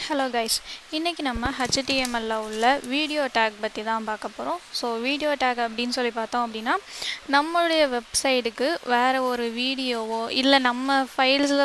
Hello guys, இன்னைக்கு நம்ம HTML ல உள்ள வீடியோ டேக் பத்தி தான் பார்க்க போறோம். ஸோ வீடியோ டேக் அப்படின்னு சொல்லி பார்த்தோம் அப்படின்னா நம்மளுடைய வெப்சைட்டுக்கு வேற ஒரு வீடியோவோ இல்லை நம்ம ஃபைல்ஸில்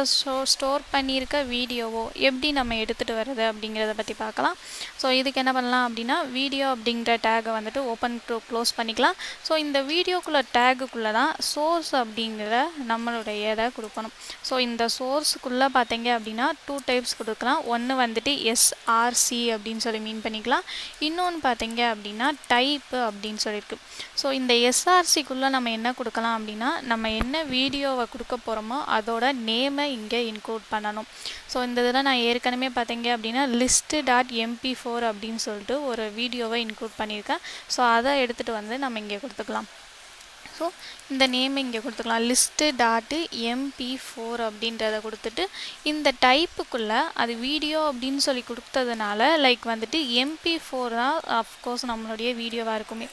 ஸ்டோர் பண்ணியிருக்க வீடியோவோ எப்படி நம்ம எடுத்துகிட்டு வர்றது அப்படிங்கிறத பற்றி பார்க்கலாம். ஸோ இதுக்கு என்ன பண்ணலாம் அப்படின்னா வீடியோ அப்படிங்கிற டேகை வந்துட்டு ஓப்பன் க்ளோஸ் பண்ணிக்கலாம். ஸோ இந்த வீடியோக்குள்ளே டேகுக்குள்ளே தான் சோர்ஸ் அப்படிங்கிற நம்மளுடைய இதை கொடுக்கணும். ஸோ இந்த சோர்ஸுக்குள்ளே பார்த்தீங்க அப்படின்னா 2 டைப்ஸ் கொடுக்கலாம். ஒன்று வந்துட்டு SRC அப்படின்னு சொல்லி மீன் பண்ணிக்கலாம். இன்னொன்று பார்த்தீங்க அப்படின்னா டைப்பு அப்படின்னு சொல்லியிருக்கு. ஸோ இந்த SRCக்குள்ளே நம்ம என்ன கொடுக்கலாம் அப்படின்னா நம்ம என்ன வீடியோவை கொடுக்க போகிறோமோ அதோட நேமை இங்கே இன்க்ளூட் பண்ணணும். ஸோ இந்த இதில் நான் ஏற்கனவே பார்த்தீங்க அப்படின்னா list.mp4 அப்படின்னு சொல்லிட்டு ஒரு வீடியோவை இன்க்ளூட் பண்ணியிருக்கேன். ஸோ அதை எடுத்துகிட்டு வந்து நம்ம இங்கே கொடுத்துக்கலாம். ஸோ இந்த நேம் இங்கே கொடுத்துக்கலாம் list.mp4 அப்படின்றத கொடுத்துட்டு இந்த டைப்புக்குள்ளே அது வீடியோ அப்படின்னு சொல்லி கொடுத்ததுனால லைக் வந்துட்டு MP4 தான் அஃப்கோர்ஸ் நம்மளுடைய வீடியோவாக இருக்குமே.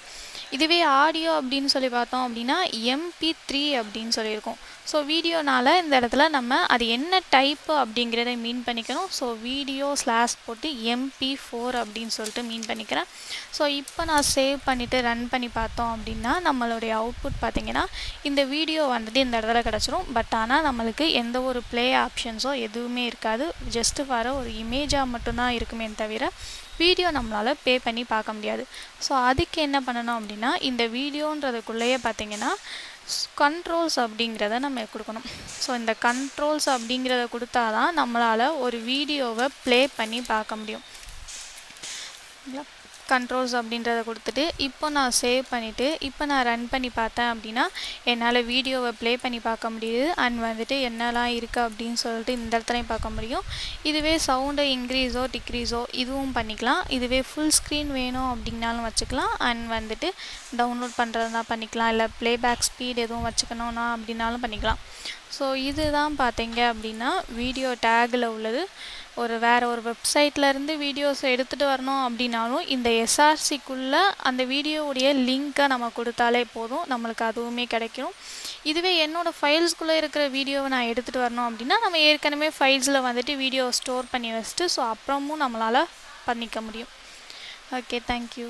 இதுவே ஆடியோ அப்படின்னு சொல்லி பார்த்தோம் அப்படின்னா MP3 அப்படின்னு சொல்லியிருக்கோம். ஸோ வீடியோனால இந்த இடத்துல நம்ம அது என்ன டைப்பு அப்படிங்கிறத மீன் பண்ணிக்கணும். ஸோ வீடியோ ஸ்லாஷ் போட்டு MP4 அப்படின்னு சொல்லிட்டு மீன் பண்ணிக்கிறேன். ஸோ இப்போ நான் சேவ் பண்ணிவிட்டு ரன் பண்ணி பார்த்தோம் அப்படின்னா நம்மளுடைய அவுட்புட் பார்த்திங்கன்னா இந்த வீடியோ வந்துட்டு இந்த இடத்துல கிடச்சிரும். பட் ஆனால் நம்மளுக்கு எந்த ஒரு ப்ளே ஆப்ஷன்ஸோ எதுவுமே இருக்காது. ஜஸ்ட்டு வர ஒரு இமேஜாக மட்டும்தான் இருக்குமே தவிர வீடியோ நம்மளால் ப்ளே பண்ணி பார்க்க முடியாது. ஸோ அதுக்கு என்ன பண்ணணும் அப்படின்னா இந்த வீடியோன்றதுக்குள்ளேயே பார்த்திங்கன்னா கண்ட்ரோல்ஸ் அப்படிங்கிறத நம்ம கொடுக்கணும். ஸோ இந்த கண்ட்ரோல்ஸ் அப்படிங்கிறத கொடுத்தா தான் நம்மளால் ஒரு வீடியோவை ப்ளே பண்ணி பார்க்க முடியும். கண்ட்ரோல்ஸ் அப்படின்றத கொடுத்துட்டு இப்போ நான் சேவ் பண்ணிவிட்டு இப்போ நான் ரன் பண்ணி பார்த்தேன் அப்படின்னா என்னால் வீடியோவை ப்ளே பண்ணி பார்க்க முடியுது. அண்ட் வந்துட்டு என்னெல்லாம் இருக்குது அப்படின்னு சொல்லிட்டு இந்த இடத்துலையும் பார்க்க முடியும். இதுவே சவுண்டை இன்க்ரீஸோ டிக்ரீஸோ இதுவும் பண்ணிக்கலாம். இதுவே ஃபுல் ஸ்க்ரீன் வேணும் அப்படின்னாலும் வச்சுக்கலாம். அண்ட் வந்துட்டு டவுன்லோட் பண்ணுறதுனா பண்ணிக்கலாம். இல்லை ப்ளேபேக் ஸ்பீட் எதுவும் வச்சுக்கணும்னா அப்படின்னாலும் பண்ணிக்கலாம். ஸோ இதுதான் பார்த்தீங்க அப்படின்னா வீடியோ டேக்கில் உள்ளது. வேறு ஒரு வெப்சைட்லேருந்து வீடியோஸ் எடுத்துகிட்டு வரணும் அப்படின்னாலும் இந்த SRCக்குள்ளே அந்த வீடியோவுடைய லிங்க்கை நம்ம கொடுத்தாலே போதும், நம்மளுக்கு அதுவுமே கிடைக்கும். இதுவே என்னோடய ஃபைல்ஸ்குள்ளே இருக்கிற வீடியோவை நான் எடுத்துகிட்டு வரணும் அப்படின்னா நம்ம ஏற்கனவே ஃபைல்ஸில் வந்துட்டு வீடியோ ஸ்டோர் பண்ணி வச்சுட்டு ஸோ அப்புறமும் நம்மளால் பண்ணிக்க முடியும். Okay, thank you.